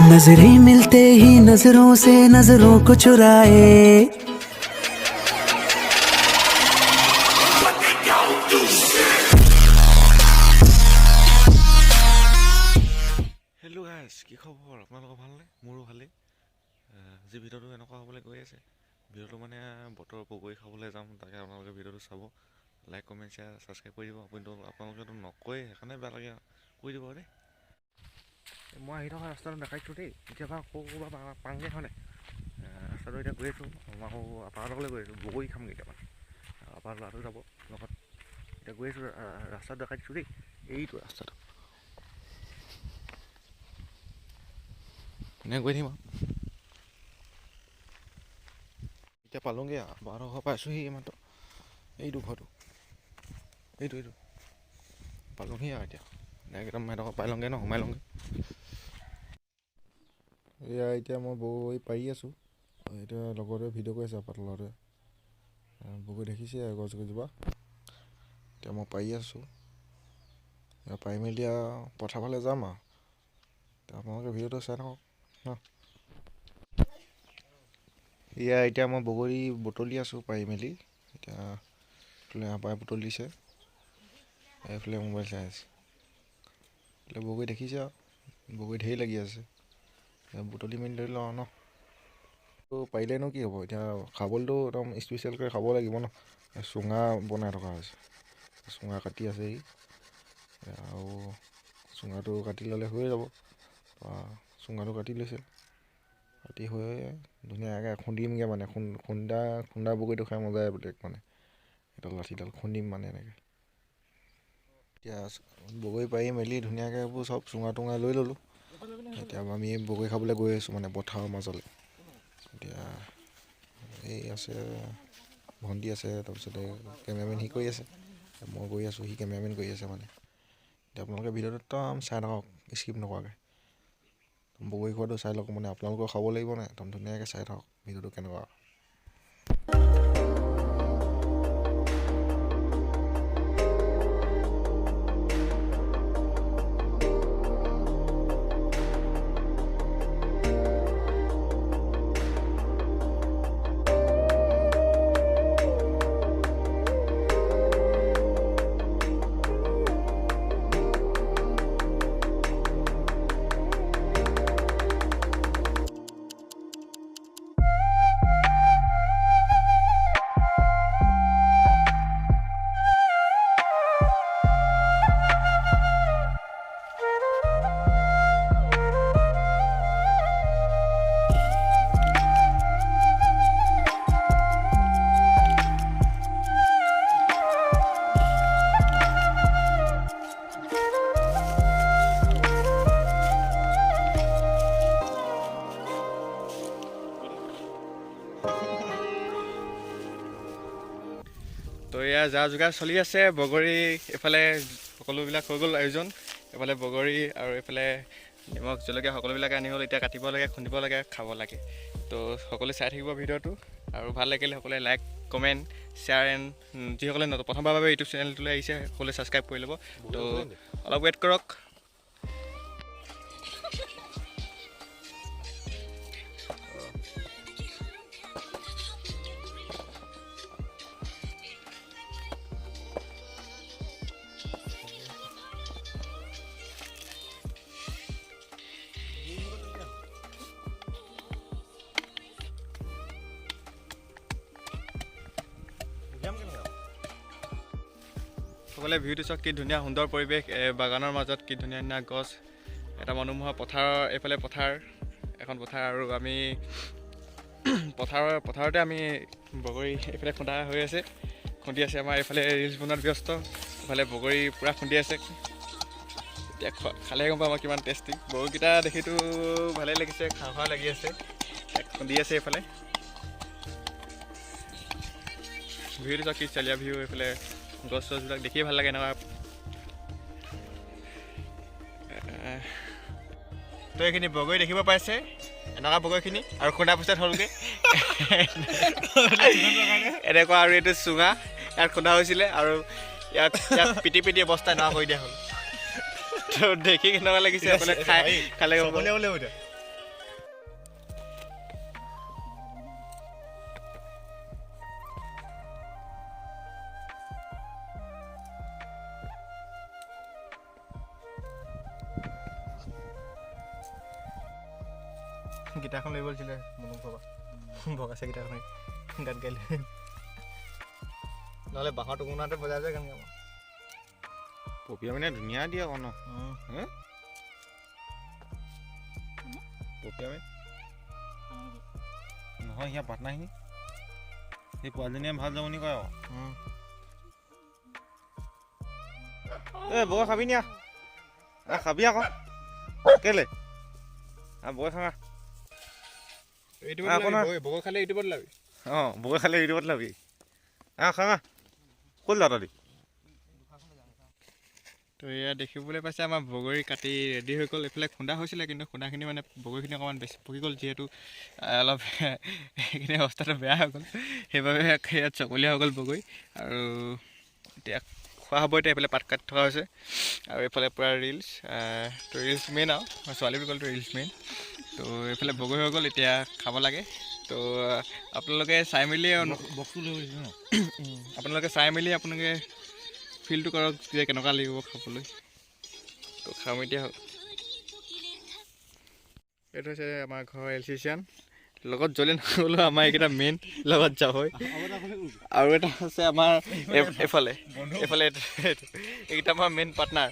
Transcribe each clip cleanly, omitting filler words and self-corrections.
नजरें मिलते ही नजरों से नजरों को चुराए। হেল্ল' গাইজ, কি খবৰ? আপোনালোকৰ ভালনে? মোৰো ভালেই। আজি ভিডিঅ'টো এনেকুৱা হ'বলৈ গৈ আছে। ভিডিঅ'টো মানে বতৰৰ পকৰি খাবলৈ যাম, তাকে আপোনালোকে ভিডিঅ'টো চাব। লাইক, কমেণ্ট, শ্বেয়াৰ, ছাবস্ক্ৰাইব কৰি দিব। আপোনালোকেতো নকয়ে, সেইকাৰণে বেয়া লাগে, কৰি দিব দেই। মই আহি থকা ৰাস্তাটো দেখাইছোঁ দেই, কেতিয়াবা ক'ৰবাৰ পাংগে হয়নে? ৰাস্তাটো এতিয়া গৈ আছোঁ, আকৌ আপাৰ লগলৈ গৈ আছোঁ, বগৰী খামগৈ কেইটামান। আপাৰ ল'ৰাটো যাব লগত। এতিয়া গৈ আছোঁ, ৰাস্তাটো দেখাই দিছোঁ দেই, এইটো ৰাস্তাটো। এনে গৈ থাকিম আৰু। এতিয়া পালোঁগৈ আৰু বাৰশ ঘৰ পাইছোঁহি এইমাত্ৰ। এইটো ঘৰটো, এইটো পালোঁহি আৰু এতিয়া একদম সিহঁতক পাই লওঁগৈ ন, সোমাই লওঁগৈ। এয়া এতিয়া মই বগৰী পাৰি আছোঁ। এতিয়া লগতে ভিডিঅ' কৰি আছে আপাৰ ল'ৰাটোৱে। বগৰী দেখিছে গছ গছজোপা। এতিয়া মই পাৰি আছোঁ। এতিয়া পাৰি মেলি আৰু পথাৰ ফালে যাম আৰু। এতিয়া আপোনালোকে ভিডিঅ'টো চাই থাকক ন। এয়া এতিয়া মই বগৰী বুটলি আছোঁ পাৰি মেলি। এতিয়া এইফালে আপাই বুটলিছে, এইফালে মোবাইল চাই আছে। এতিয়া বগৰী দেখিছে আৰু, বগৰী ঢেৰ লাগি আছে। বুটলি মেলি লৈ লওঁ ন। পাৰিলেনো কি হ'ব, এতিয়া খাবলৈতো একদম স্পেচিয়েলকৈ খাব লাগিব ন। চুঙা বনাই থকা হৈছে, চুঙা কাটি আছেহি আৰু চুঙাটো কাটি ল'লে হৈয়ে যাব। চুঙাটো কাটি লৈছে, কাটি হৈ ধুনীয়াকৈ খুন্দিমগৈ মানে। খুন্দা বগৰীটো খাই মজাই বেলেগ মানে। এডাল লাঠিডাল খুন্দিম মানে এনেকৈ। এতিয়া বগৰী পাৰি মেলি ধুনীয়াকৈ এইবোৰ চব চুঙা টুঙা লৈ ল'লোঁ। এতিয়া আমি বগৰী খাবলৈ গৈ আছোঁ মানে পথাৰৰ মাজলৈ। এতিয়া এই আছে ভণ্টি আছে, তাৰপিছতে কেমেৰামেন সি কৰি আছে, মই গৈ আছোঁ, সি কেমেৰামেন কৰি আছে মানে। এতিয়া আপোনালোকে ভিডিঅ'টো একদম চাই থাকক, স্কিপ নকৰাকৈ। বগৰী খোৱাটো চাই লওক মানে, আপোনালোকেও খাব লাগিব নাই, একদম ধুনীয়াকৈ চাই থাকক ভিডিঅ'টো কেনেকুৱা। তো এয়া যা যোগাৰ চলি আছে, বগৰী এইফালে সকলোবিলাক হৈ গ'ল আয়োজন। এইফালে বগৰী আৰু এইফালে নিমখ জলকীয়া সকলোবিলাকে আনি হ'ল। এতিয়া কাটিব লাগে, খুন্দিব লাগে, খাব লাগে। তো সকলোৱে চাই থাকিব ভিডিঅ'টো, আৰু ভাল লাগিলে সকলোৱে লাইক, কমেণ্ট, শ্বেয়াৰ এণ্ড যিসকলে প্ৰথমবাৰৰ বাবে ইউটিউব চেনেলটোলৈ আহিছে সকলোৱে ছাবস্ক্ৰাইব কৰি ল'ব। তো অলপ ৱেইট কৰক। সকলোৱে ভিউটো চাওক, কি ধুনীয়া সুন্দৰ পৰিৱেশ, বাগানৰ মাজত কি ধুনীয়া ধুনীয়া গছ, এটা মনোমোহা পথাৰৰ, এইফালে পথাৰ, এখন পথাৰ, আৰু আমি পথাৰতে আমি বগৰী এইফালে খুন্দা হৈ আছে, খুন্দি আছে। আমাৰ এইফালে ৰিলচ বনোৱাত ব্যস্ত, এইফালে বগৰী পূৰা খুন্দি আছে। এতিয়া খালেহে গম পাম আমাৰ কিমান টেষ্টি। বগৰীকেইটা দেখিতো ভালেই লাগিছে, খাওঁ খাওঁ লাগি আছে, খুন্দি আছে এইফালে। ভিউটো চাওক, কি চালিয়া ভিউ। এইফালে গছ চছবিলাক দেখিয়ে ভাল লাগে এনেকুৱা। তো এইখিনি বগৰী দেখিব পাইছে, এনেকুৱা বগৰীখিনি, আৰু খুন্দা পিছত হ'লগৈ এনেকুৱা। আৰু এইটো চুঙা, ইয়াত খুন্দা হৈছিলে, আৰু ইয়াক পিটি পিটি অৱস্থা এনেকুৱা কৰি দিয়া হ'ল। তো দেখি কেনেকুৱা লাগিছে, খালে গীটাৰখন লৈ গ'লছিলে মনো ভগাছে গীটাৰখন গান গাইলে নহ'লে বাঁহৰ টুকুনাতে বজাই যায় গান গাব পপিয়া মানে ধুনীয়া দিয়ে আকৌ ন পপিয়া মানে নহয় সিয়া পাটনাখিনি সেই পোৱালীজনীয়ে ভাল জমনি কৰে আকৌ বগা খাবি নিয়া খাবি আকৌ কেলে বগা খাবা বগা খালে ইউটিউবত লাবি বগা খালে ইউটিউবত লাবি খাবা ক'ত যাওঁ তহঁতি তো এয়া দেখিবলৈ পাইছে আমাৰ বগৰী কাটি ৰেডি হৈ গ'ল এইফালে খুন্দা হৈছিলে কিন্তু খুন্দাখিনি মানে বগৰীখিনি অকণমান বেছি পকি গ'ল যিহেতু অলপ সেইখিনি অৱস্থাটো বেয়া হৈ গ'ল সেইবাবে ইয়াত চকলীয়া হৈ গ'ল বগৰী আৰু এতিয়া খোৱা হ'ব এতিয়া এইফালে পাত কাটি থকা হৈছে আৰু এইফালে পূৰা ৰিলছ তো ৰিলছ মেইন আৰু ছোৱালীবিলাকতো ৰিলছ মেইন তো এইফালে বগৰী হৈ গ'ল এতিয়া খাব লাগে তো আপোনালোকে চাই মেলি বক্সটো লৈ গৈছে ন আপোনালোকে চাই মেলি আপোনালোকে ফিলটো কৰক যে কেনেকুৱা লাগিব খাবলৈ তো খাম এতিয়া এইটো হৈছে আমাৰ ঘৰৰ এলচিচিয়ান লগত জ্বলি নগ'লেও আমাৰ এইকেইটা মেইন লগত যাবই আৰু এটা আছে আমাৰ এইফালে এইকেইটা আমাৰ মেইন পাৰ্টনাৰ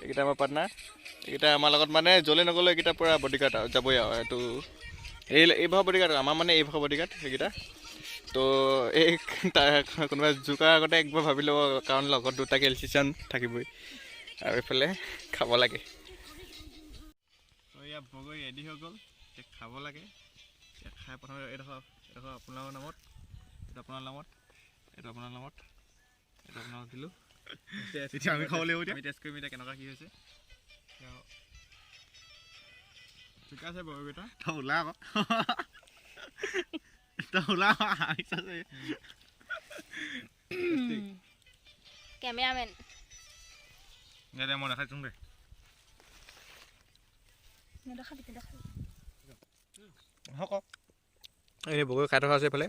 এইকেইটা আমাৰ লগত মানে জ্বলি নগ'লেও এইকেইটা পূৰা বডিগাৰ্ড আৰু যাবই আৰু এইটো এইভাৰ বডিগাৰ্ড আমাৰ মানে এইভাৰ বডিগাৰ্ড সেইকেইটা তো এই কোনোবাই জোকাৰ আগতে একবাৰ ভাবি ল'ব কাৰণ লগত দুটাকৈ এলচিচিয়ান থাকিবই আৰু এইফালে খাব লাগে তো এয়া বগৰী ৰেডি হৈ গ'ল এতিয়া খাব লাগে খাই প্ৰথমে এইডোখৰ আপোনালোকৰ নামত এইটো আপোনাৰ নামত এইটো আপোনাৰ নামত এইটো আপোনাক দিলোঁ এতিয়া আমি খাব লাগিব আমি টেষ্ট কৰিম এতিয়া কেনেকুৱা কি হৈছে ঠিক আছে বগৰীকেইটা ওলা আকৌ ওলা কেমেৰামেন মই দেখাইছোঁ দে এই বগৰী খাই থকা আছে এইফালে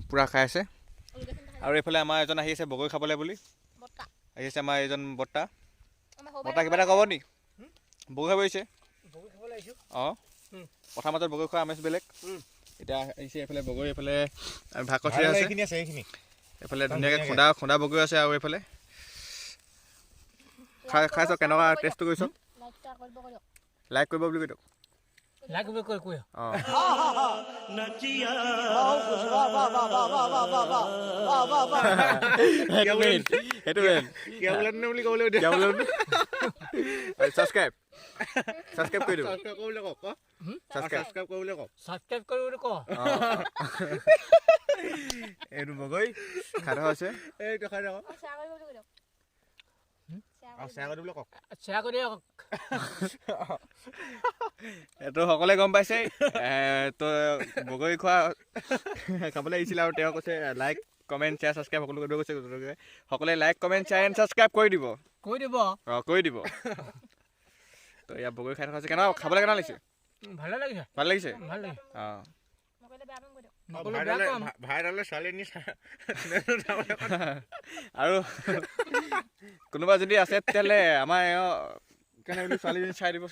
পূৰা খাই আছে আৰু এইফালে আমাৰ এজন আহি আছে বগৰী খাবলৈ বুলি আহি আছে আমাৰ এজন বৰ্তা কিবা এটা ক'ব নি বগৰী খাব আহিছে অঁ পথাৰ মাজত বগৰী খোৱা আমেজ বেলেগ এতিয়া আহিছে এইফালে বগৰী এইফালে ভাগ কচি আছে এইফালে ধুনীয়াকৈ খুন্দা বগৰী আছে আৰু এইফালে খাই চাওক কেনেকুৱা টেষ্টটো কৰিছোঁ লাইক কৰিব বুলি কৈ দিয়ক ছাবস্ক্ৰাইব কৰি দিব এইটো বগৰী খাই থকা হৈছে এইটো সকলোৱে গম পাইছে তো বগৰী খোৱা খাবলৈ আহিছিলে আৰু তেওঁ কৈছে লাইক কমেণ্ট শ্বেয়াৰ ছাবস্ক্ৰাইব সকলো কৰিব কৈছে সকলোৱে like comment share and subscribe কৰি দিব কৰি দিব তো ইয়াত বগৰী খাই থকা হৈছে কেনেকুৱা খাবলৈ কেনেকুৱা লাগিছে ভাল লাগিছে অঁ আৰু কোনোবা যদি আছে তেতিয়াহ'লে আমাৰ কেনে ছোৱালীজনী চাই দিব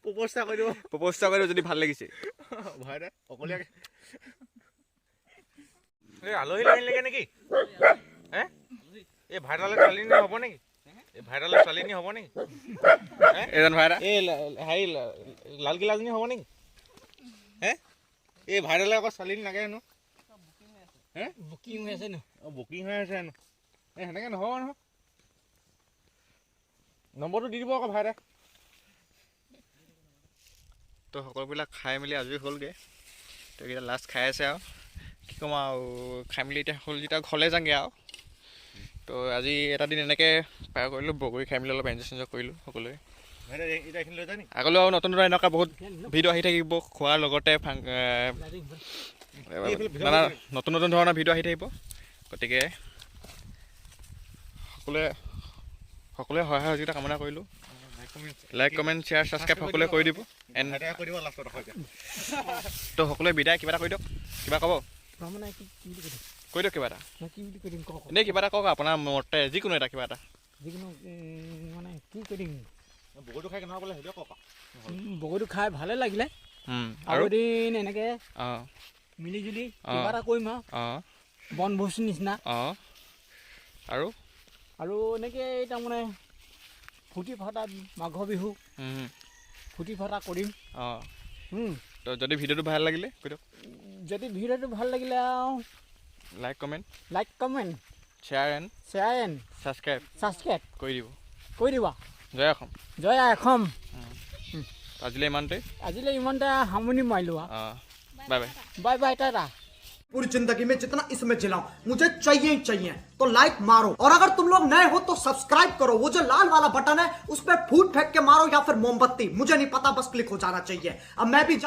প্ৰপ'জ কৰি দিব যদি ভাল লাগিছে আলহী লাগিলে নেকি এই ভাইৰালে ছোৱালী হ'ব নেকি এজন ভাইৰা এই হেৰি লালকিল্লাজনী হ'ব নেকি এই ভাইৰালে আকৌ ছোৱালী লাগে হেনো বুকিং হৈ আছে হেনো এই সেনেকৈ নহ'ব নহয় নম্বৰটো দি দিব আকৌ ভাইৰা তো সকলোবিলাক খাই মেলি আজৰি হ'লগৈ তো এইকেইটা লাষ্ট খাই আছে আৰু কি ক'ম আৰু খাই মেলি এতিয়া হ'ল যেতিয়া ঘৰলৈ যামগৈ আৰু তো আজি এটা দিন এনেকৈ পাৰ কৰিলোঁ বগৰী খাই মেলি অলপ এনজয় কৰিলোঁ সকলোৱে আগলৈ আৰু নতুন নতুন এনেকুৱা বহুত ভিডিঅ' আহি থাকিব খোৱাৰ লগতে নানা নতুন নতুন ধৰণৰ ভিডিঅ' আহি থাকিব গতিকে সকলোৱে সহায় সহযোগিতা কামনা কৰিলোঁ লাইক কমেণ্ট শ্বেয়াৰ ছাবস্ক্ৰাইব সকলোৱে কৰি দিব তো সকলোৱে বিদায় কিবা এটা কৰি দিয়ক কিবা ক'ব কৈ দিয়ক কিবা এটা এনেই কিবা এটা কওক আপোনাৰ মতে যিকোনো এটা কিবা এটা যিকোনো মানে কি কৰিম বগৰীটো খাই ভালে লাগিলে আৰু আৰু এদিন এনেকৈ অঁ মিলি জুলি কিবা এটা কৰিম আৰু অঁ বনভোজৰ নিচিনা অঁ আৰু আৰু এনেকৈ তাৰমানে ফূৰ্তি ফাৰ্তা মাঘৰ বিহু ফূৰ্তি ফাৰ্তা কৰিম অঁ উম, তো যদি ভিডিঅ'টো ভাল লাগিলে কৈ দিয়ক যদি ভিডিঅ'টো ভাল লাগিলে আৰু like comment like comment share and share and subscribe subscribe কৰি দিব কৰি দিবা জয় অসম জয় আই অসম আজিলৈ ইমানতে আজিলৈ ইমানতে সামৰণি মাৰিলোঁ আৰু অঁ bye bye bye bye Tata पूरी जिंदगी में जितना इसमें जिलाऊं मुझे चाहिए ही चाहिए तो लाइक मारो और अगर तुम लोग नए हो तो सब्सक्राइब करो वो जो लाल वाला बटन है उस पर फूट फेंक के मारो या फिर मोमबत्ती मुझे नहीं पता बस क्लिक हो जाना चाहिए अब मैं भी